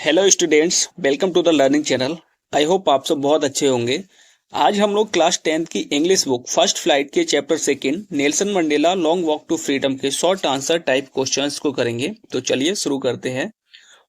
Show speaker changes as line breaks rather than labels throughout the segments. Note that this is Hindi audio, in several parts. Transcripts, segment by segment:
Hello students, welcome to the learning channel. I hope आप सब बहुत अच्छे होंगे। आज हम लोग क्लास 10th की इंग्लिश बुक फर्स्ट फ्लाइट के chapter second Nelson Mandela long walk to freedom के शॉर्ट आंसर टाइप क्वेश्चंस को करेंगे। तो चलिए शुरू करते हैं।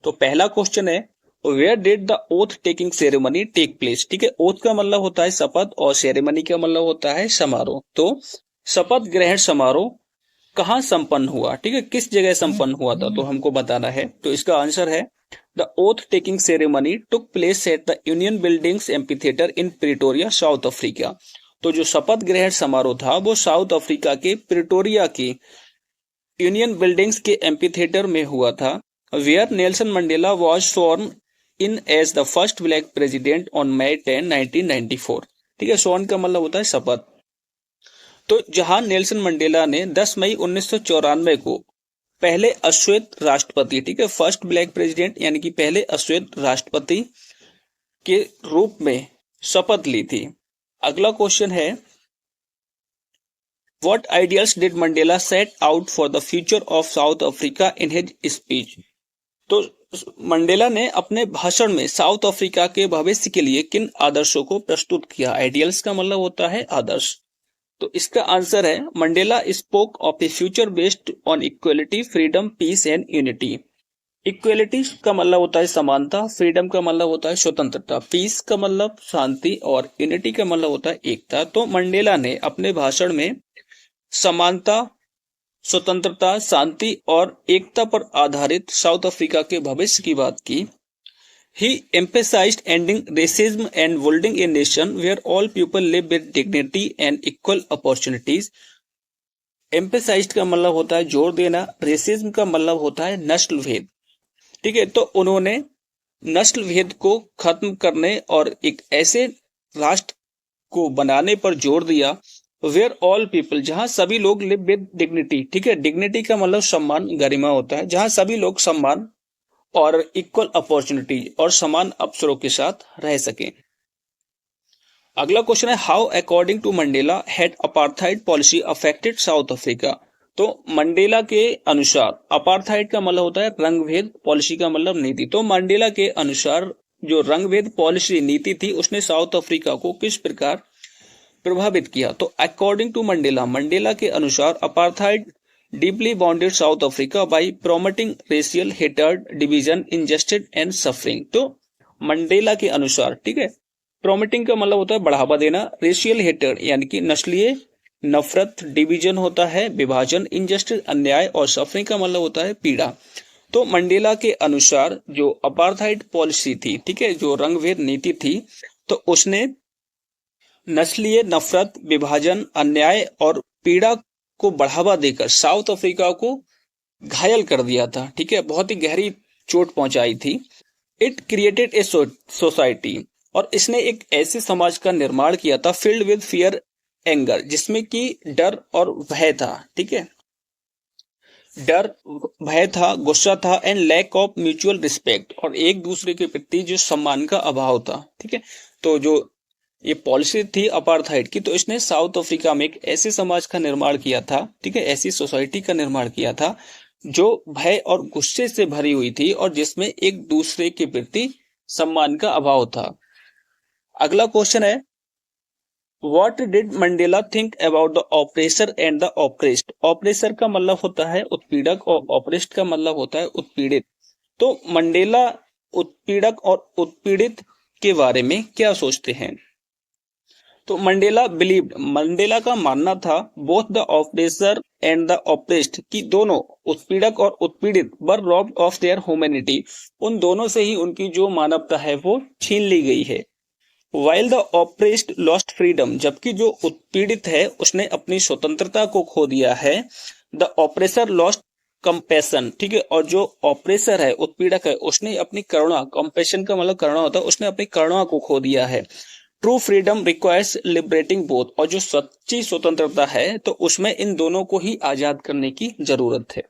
तो पहला क्वेश्चन है, where did the oath taking ceremony take place. ठीक है, ओथ का मतलब होता है शपथ और सेरेमनी का मतलब होता है समारोह। तो शपथ ग्रहण समारोह कहाँ संपन्न हुआ, ठीक है, किस जगह संपन्न हुआ था, तो हमको बताना है। तो इसका आंसर है, the oath taking ceremony took place at the Union Buildings amphitheatre in Pretoria, South Africa. तो जो शपथ ग्रहण समारोह था वो साउथ अफ्रीका के प्रिटोरिया की यूनियन बिल्डिंग्स के एम्फीथिएटर में हुआ था। Where Nelson Mandela was sworn in as the first black president on May 10, 1994। ठीक है, स्वॉर्न का मतलब होता है शपथ। तो जहां नेल्सन मंडेला ने 10 मई 1994 को पहले अश्वेत राष्ट्रपति, ठीक है, फर्स्ट ब्लैक प्रेसिडेंट यानी कि पहले अश्वेत राष्ट्रपति के रूप में शपथ ली थी। अगला क्वेश्चन है, what ideals did Mandela set out for the future of south Africa in his speech. तो मंडेला ने अपने भाषण में साउथ अफ्रीका के भविष्य के लिए किन आदर्शों को प्रस्तुत किया। आइडियल्स का मतलब होता है आदर्श। तो इसका आंसर है, Mandela spoke of a future based on equality, freedom, peace and unity. Equality का मतलब होता है समानता, फ्रीडम का मतलब होता है स्वतंत्रता, पीस का मतलब शांति और यूनिटी का मतलब होता है एकता। तो मंडेला ने अपने भाषण में समानता, स्वतंत्रता, शांति और एकता पर आधारित साउथ अफ्रीका के भविष्य की बात की। He emphasized ending racism and building a nation where all people live with dignity and equal opportunities. Emphasized का मतलब होता है जोर देना, रेसिज्म का मतलब होता है नस्ल भेद। ठीक है, तो उन्होंने नस्ल भेद को खत्म करने और एक ऐसे राष्ट्र को बनाने पर जोर दिया वेयर ऑल पीपल, जहां सभी लोग लिव विद डिग्निटी। ठीक है, डिग्निटी का मतलब सम्मान, गरिमा होता है, जहां सभी लोग सम्मान और इक्वल अपॉर्चुनिटी और समान अवसरों के साथ रह सकें। अगला क्वेश्चन है, how according to Mandela had apartheid policy affected South Africa. तो मंडेला के अनुसार अपार्थाइड का मतलब होता है रंगभेद, पॉलिसी का मतलब नीति। तो मंडेला के अनुसार जो रंगभेद पॉलिसी नीति थी उसने साउथ अफ्रीका को किस प्रकार प्रभावित किया। तो अकॉर्डिंग टू मंडेला, मंडेला के अनुसार apartheid deeply bonded South Africa by promoting racial hatred, division, injustice and suffering। तो मंडेला के अनुसार, ठीक है, प्रोमोटिंग का मतलब होता है बढ़ावा देना, रेशियल हेटेड यानी कि नस्लीय नफरत, डिवीजन होता है विभाजन, इनजस्टिस अन्याय और सफरिंग का मतलब होता है पीड़ा। तो मंडेला के अनुसार जो अपार्थाइड पॉलिसी थी, ठीक है, जो रंगभेद नीति थी, तो उसने नस्लीय नफरत, विभाजन, अन्याय और पीड़ा को बढ़ावा देकर साउथ अफ्रीका को घायल कर दिया था। ठीक है, बहुत ही गहरी चोट पहुंचाई थी। इट क्रिएटेड ए सोसाइटी, और इसने एक ऐसे समाज का निर्माण किया था फिल्ड विद फियर एंगर, जिसमें कि डर और भय था। ठीक है, डर, भय था, गुस्सा था and lack of mutual respect, और एक दूसरे के प्रति जो सम्मान का अभाव था। ठीक है, तो जो ये पॉलिसी थी अपार्थाइड की, तो इसने साउथ अफ्रीका में एक ऐसे समाज का निर्माण किया था, ठीक है, ऐसी सोसाइटी का निर्माण किया था जो भय और गुस्से से भरी हुई थी और जिसमें एक दूसरे के प्रति सम्मान का अभाव था। अगला क्वेश्चन है, what did Mandela think about the oppressor and the oppressed. Oppressor का मतलब होता है उत्पीड़क और ऑपरेस्ट का मतलब होता है उत्पीड़ित। तो मंडेला उत्पीड़क और उत्पीड़ित के बारे में क्या सोचते हैं। तो मंडेला बिलीव्ड, मंडेला का मानना था, both the oppressor and the oppressed, कि दोनों उत्पीड़क और उत्पीड़ित वर रॉब्ड ऑफ देयर ह्यूमैनिटी, उन दोनों से ही उनकी जो मानवता है वो छीन ली गई है। While the oppressed lost freedom, जबकि जो उत्पीड़ित है उसने अपनी स्वतंत्रता को खो दिया है। द ऑपरेसर लॉस्ट कंपेशन, ठीक है, और जो ऑपरेसर है, उत्पीड़क है, उसने अपनी करुणा, कंपेशन का मतलब करुणा होता है, उसने अपनी करुणा को खो दिया है। True freedom requires liberating both, और जो सच्ची स्वतंत्रता है तो उसमें इन दोनों को ही आजाद करने की जरूरत है।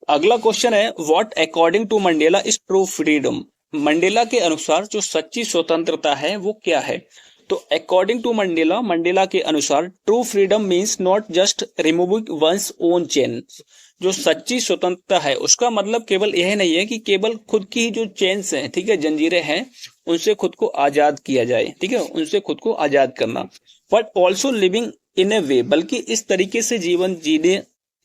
अगला क्वेश्चन है, what according to Mandela is true freedom. Mandela के अनुसार जो सच्ची स्वतंत्रता है वो क्या है। तो अकॉर्डिंग टू मंडेला, मंडेला के अनुसार true freedom means not just removing one's own chain, जो सच्ची स्वतंत्रता है उसका मतलब केवल यह नहीं है कि केवल खुद की जो चेन्स हैं, ठीक है, जंजीरें हैं, उनसे खुद को आजाद किया जाए, ठीक है, उनसे खुद को आजाद करना, बट ऑल्सो लिविंग इन ए वे, बल्कि इस तरीके से जीवन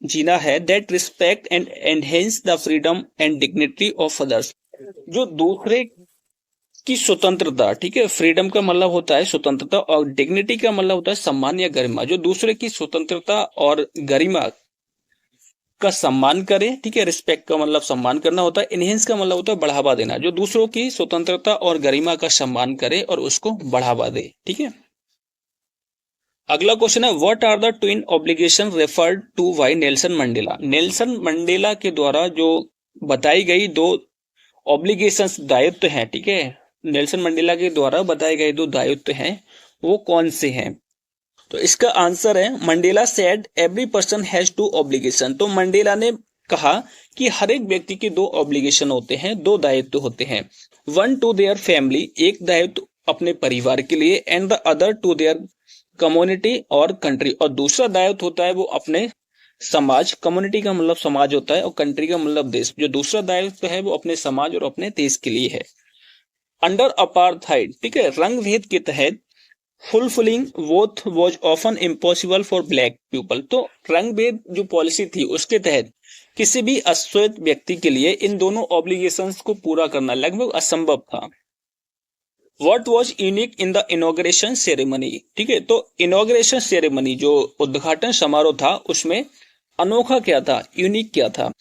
जीना है that respect and enhance the freedom and dignity of others. जो दूसरे की स्वतंत्रता, ठीक है, फ्रीडम का मतलब होता है स्वतंत्रता और डिग्निटी का मतलब होता है सम्मान या गरिमा। जो दूसरे की स्वतंत्रता और गरिमा का सम्मान करे, ठीक है, रिस्पेक्ट का मतलब सम्मान करना होता है, इनहेंस का मतलब होता है बढ़ावा देना। जो दूसरों की स्वतंत्रता और गरिमा का सम्मान करे और उसको बढ़ावा दे, ठीक है। अगला क्वेश्चन है what are the twin obligation referred to by Nelson Mandela. Nelson Mandela के द्वारा जो बताई गई दो ऑब्लिगेशंस, दायित्व हैं, ठीक है, नेल्सन मंडेला के द्वारा बताए गए दो दायित्व हैं, वो कौन से हैं? तो इसका आंसर है Mandela said every person has two obligation. तो मंडेला ने कहा कि हर एक व्यक्ति के दो ऑब्लिगेशन होते हैं, दो दायित्व होते हैं। वन टू देयर फैमिली, एक दायित्व अपने परिवार के लिए, and the other to their community और कंट्री, और दूसरा दायित्व होता है वो अपने समाज, कम्युनिटी का मतलब समाज होता है और कंट्री का मतलब देश। जो दूसरा दायित्व है वो अपने समाज और अपने देश के लिए है। अंडर अपार्थाइड, ठीक है, रंग भेद के तहत fulfilling both was often impossible for black people. तो रंग भेद जो पॉलिसी थी उसके तहत किसी भी अश्वेत व्यक्ति के लिए इन दोनों ऑब्लिगेशंस को पूरा करना लगभग असंभव था। What was unique in the inauguration ceremony, ठीक है, तो इनॉग्रेशन सेरेमनी जो उद्घाटन समारोह था उसमें अनोखा क्या था, यूनिक क्या था?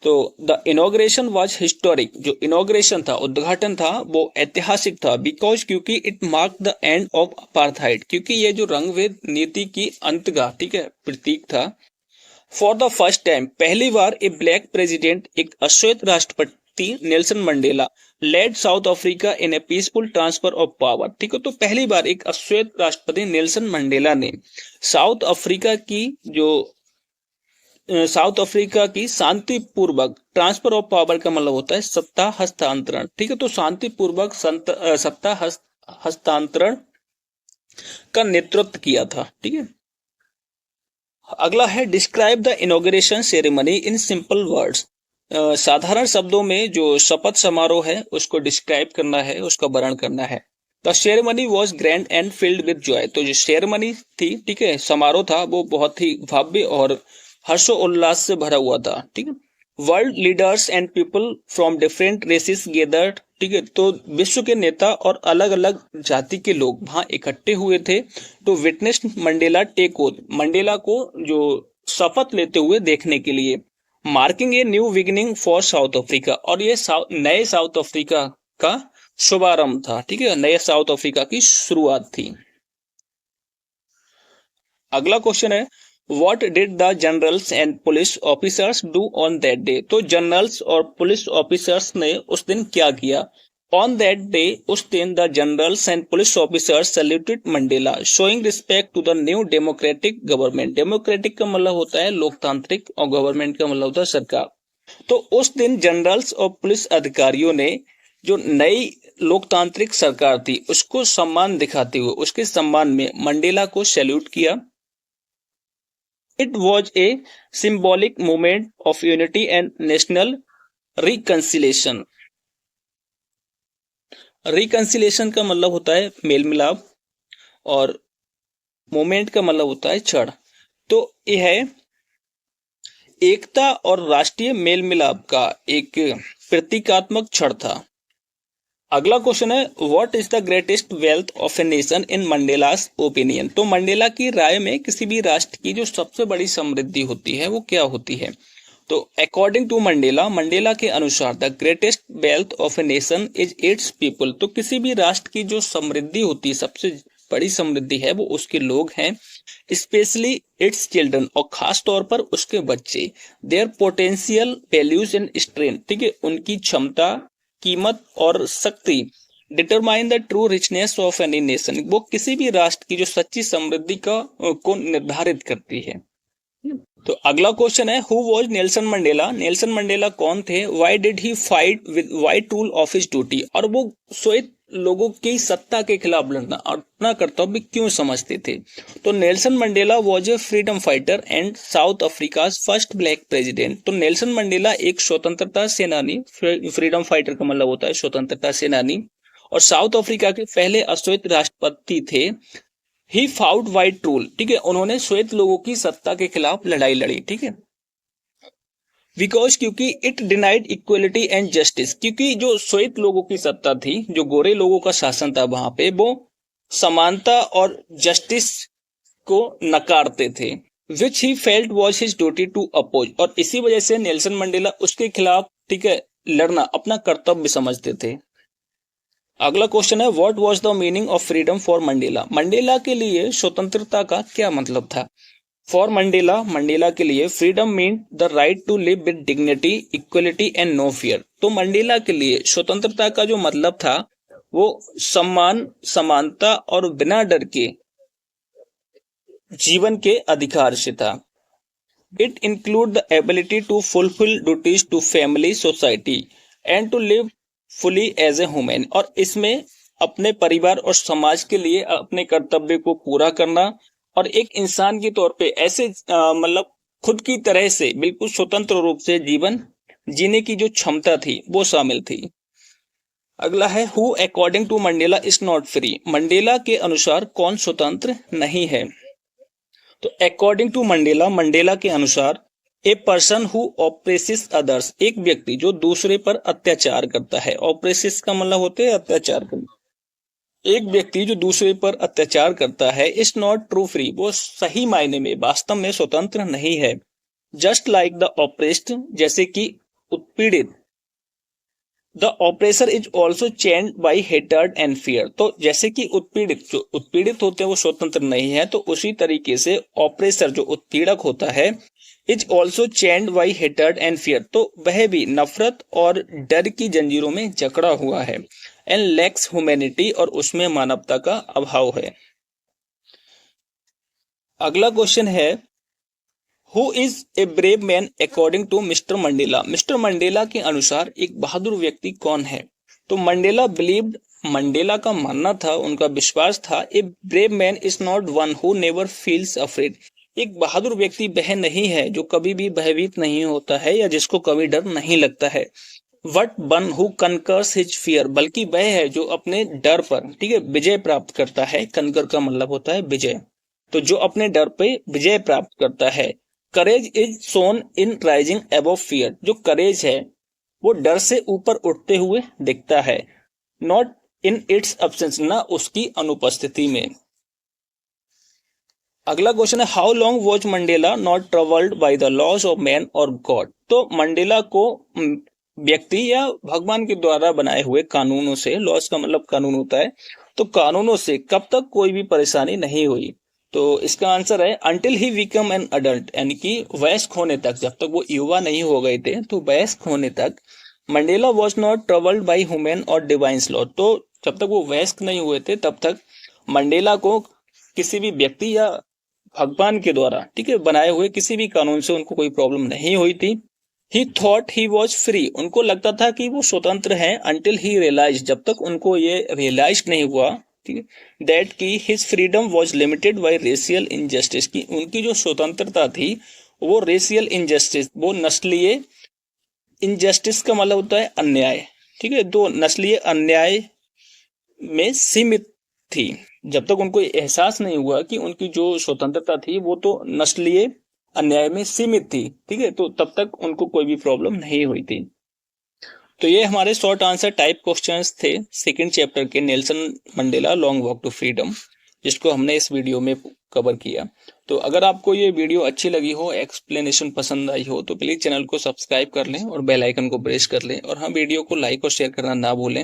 तो द इनॉग्रेशन वाज हिस्टोरिक। जो इनॉग्रेशन था, उद्घाटन था, वो ऐतिहासिक था, बिकॉज क्योंकि it mark the end of apartheid, क्योंकि ये जो रंगभेद नीति की अंत का, ठीक है, प्रतीक था। फॉर द फर्स्ट टाइम, पहली बार ए ब्लैक प्रेसिडेंट, एक अश्वेत राष्ट्रपति Nelson Mandela led South Africa in a peaceful transfer of power, ठीक है, तो पहली बार एक अश्वेत राष्ट्रपति नेल्सन मंडेला ने साउथ अफ्रीका की शांतिपूर्वक, ट्रांसफर ऑफ पावर का मतलब होता है सत्ता हस्तांतरण, ठीक है, तो शांतिपूर्वक सत्ता हस्तांतरण का नेतृत्व किया था, ठीक है। अगला है describe the inauguration ceremony in simple words. साधारण शब्दों में जो शपथ समारोह है उसको डिस्क्राइब करना है, उसका वर्णन करना है। The ceremony was grand and filled with Joy. तो जो सेरेमनी थी, ठीक है, समारोह था, वो बहुत ही भव्य और हर्षोल्लास से भरा हुआ था, ठीक है। World leaders and people from different races gathered, ठीक है, तो विश्व के नेता और अलग अलग जाति के लोग वहां इकट्ठे हुए थे। तो witness Mandela take oath, Mandela को जो शपथ लेते हुए देखने के लिए, marking a new beginning for South Africa, और ये नए साउथ अफ्रीका का शुभारंभ था, ठीक है, नए साउथ अफ्रीका की शुरुआत थी। अगला क्वेश्चन है what did the generals and police officers do on that day. तो जनरल्स और पुलिस ऑफिसर्स ने उस दिन क्या किया? ऑन दैट डे, उस दिन the generals and police officers saluted Mandela showing respect to the new democratic government. Democratic का मतलब होता है लोकतांत्रिक और गवर्नमेंट का मतलब होता है सरकार। तो उस दिन जनरल्स और पुलिस अधिकारियों ने जो नई लोकतांत्रिक सरकार थी उसको सम्मान दिखाते हुए उसके सम्मान में मंडेला को सैल्यूट किया। It was a symbolic moment of unity and national reconciliation. Reconciliation का मतलब होता है मेल मिलाप और मोमेंट का मतलब होता है क्षण। तो यह एकता और राष्ट्रीय मेल मिलाप का एक प्रतीकात्मक क्षण था। अगला क्वेश्चन है what is the greatest wealth of a nation in Mandela's opinion. तो मंडेला की राय में किसी भी राष्ट्र की जो सबसे बड़ी समृद्धि होती है वो क्या होती है? तो अकॉर्डिंग टू मंडेला, मंडेला के अनुसार the greatest wealth of a nation is it's people. तो किसी भी राष्ट्र की जो समृद्धि होती है, सबसे बड़ी समृद्धि है, वो उसके लोग हैं, स्पेशली इट्स चिल्ड्रन, और खास तौर पर उसके बच्चे। Their potential values and strength, ठीक है, उनकी क्षमता, कीमत और शक्ति determine the true richness of any nation. वो किसी भी राष्ट्र की जो सच्ची समृद्धि को निर्धारित करती है। तो अगला क्वेश्चन है, who was Nelson Mandela? Nelson Mandela कौन थे? Why did he fight with white rule of his duty? और वो श्वेत लोगों की सत्ता के खिलाफ लड़ना अपना कर्तव्य क्यों समझते थे? तो Nelson Mandela was a freedom fighter and south Africa first black president. तो नेल्सन मंडेला एक स्वतंत्रता सेनानी, फ्रीडम फाइटर का मतलब होता है स्वतंत्रता सेनानी, और साउथ अफ्रीका के पहले अश्वेत राष्ट्रपति थे। ही फाउट वाइट रूल, ठीक है, उन्होंने श्वेत लोगों की सत्ता के खिलाफ लड़ाई लड़ी, ठीक है, बिकॉज क्योंकि it denied equality and justice, क्योंकि जो श्वेत लोगों की सत्ता थी, जो गोरे लोगों का शासन था वहां पे, वो समानता और जस्टिस को नकारते थे, which he felt was his duty to oppose, और इसी वजह से नेल्सन मंडेला उसके खिलाफ, ठीक है, लड़ना अपना कर्तव्य समझते थे। अगला क्वेश्चन है, what was the meaning of freedom for Mandela? Mandela के लिए स्वतंत्रता का क्या मतलब था? फॉर मंडेला, मंडेला के लिए freedom mean the right to live with dignity, equality and no fear. तो मंडेला के लिए स्वतंत्रता का जो मतलब था वो सम्मान, समानता और बिना डर के जीवन के अधिकार से था। It include the ability to fulfil duties to family, society and to live fully as a human, और इसमें अपने परिवार और समाज के लिए अपने कर्तव्य को पूरा करना और एक इंसान के तौर पे ऐसे मतलब खुद की तरह से बिल्कुल स्वतंत्र रूप से जीवन जीने की जो क्षमता थी वो शामिल थी। अगला है, who according to Mandela is not free? Mandela के अनुसार कौन स्वतंत्र नहीं है? तो अकॉर्डिंग टू मंडेला, मंडेला के अनुसार ए पर्सन हु ऑप्रेसिस अदर्स, एक व्यक्ति जो दूसरे पर अत्याचार करता है। ऑप्रेसिस का मतलब होते है अत्याचार करना। एक व्यक्ति जो दूसरे पर अत्याचार करता है इज नॉट ट्रू फ्री, वो सही मायने में वास्तव में स्वतंत्र नहीं है। जस्ट लाइक द ऑप्रेस्ड, जैसे कि उत्पीड़ित, the oppressor is also chained by hatred and fear. तो जैसे कि उत्पीड़ित, जो उत्पीड़ित होते हैं वो स्वतंत्र नहीं है, तो उसी तरीके से ऑपरेसर जो उत्पीड़क होता है is also chained by hatred and fear, तो वह भी नफरत और डर की जंजीरों में जकड़ा हुआ है। एंड लैक्स ह्यूमैनिटी, और उसमें मानवता का अभाव है। अगला क्वेश्चन है, who is a brave man according to Mister Mandela? Mister Mandela के अनुसार एक बहादुर व्यक्ति कौन है? तो मंडेला बिलीव्ड, मंडेला का मानना था, उनका विश्वास था, ए brave man is not one who never feels afraid, एक बहादुर व्यक्ति वह नहीं है जो कभी भी भयभीत नहीं होता है या जिसको कभी डर नहीं लगता है। What one who conquers his fear, बल्कि वह है जो अपने डर पर, ठीक है, विजय प्राप्त करता है। कनकर का मतलब होता है विजय, तो जो अपने डर पे विजय प्राप्त करता है। Courage is shown in rising above fear, जो करेज है वो डर से ऊपर उठते हुए दिखता है। नॉट इन इट्स एब्सेंस, ना उसकी अनुपस्थिति में। अगला क्वेश्चन है, how long was Mandela not troubled by the laws of man और गॉड? तो मंडेला को व्यक्ति या भगवान के द्वारा बनाए हुए कानूनों से, लॉज का मतलब कानून होता है, तो कानूनों से कब तक कोई भी परेशानी नहीं हुई? तो इसका आंसर है until he become an adult, यानी कि वयस्क होने तक, जब तक वो युवा नहीं हो गए थे, तो वयस्क होने तक Mandela was not troubled by human और डिवाइन्स लॉ, तो जब तक वो वयस्क नहीं हुए थे तब तक मंडेला को किसी भी व्यक्ति या भगवान के द्वारा, ठीक है, बनाए हुए किसी भी कानून से उनको कोई प्रॉब्लम नहीं हुई थी। ही थॉट ही वॉज फ्री, उनको लगता था कि वो स्वतंत्र हैं, अंटिल ही रियलाइज, जब तक उनको ये रियलाइज नहीं हुआ, ठीक है, दैट की his freedom was limited by racial injustice, की उनकी जो स्वतंत्रता थी वो रेशियल इनजस्टिस, वो नस्लीय इनजस्टिस का मतलब होता है अन्याय, ठीक है, तो नस्लीय अन्याय में सीमित थी। जब तक उनको एहसास नहीं हुआ कि उनकी जो स्वतंत्रता थी वो तो नस्लीय अन्याय में सीमित थी, ठीक है, तो तब तक उनको कोई भी प्रॉब्लम नहीं हुई थी। तो ये हमारे शॉर्ट आंसर टाइप क्वेश्चंस थे सेकंड चैप्टर के, Nelson Mandela long walk to freedom, जिसको हमने इस वीडियो में कवर किया। तो अगर आपको ये वीडियो अच्छी लगी हो, एक्सप्लेनेशन पसंद आई हो, तो प्लीज चैनल को सब्सक्राइब कर लें और बेल आइकन को प्रेस कर लें, और हाँ, वीडियो को लाइक और शेयर करना ना भूलें।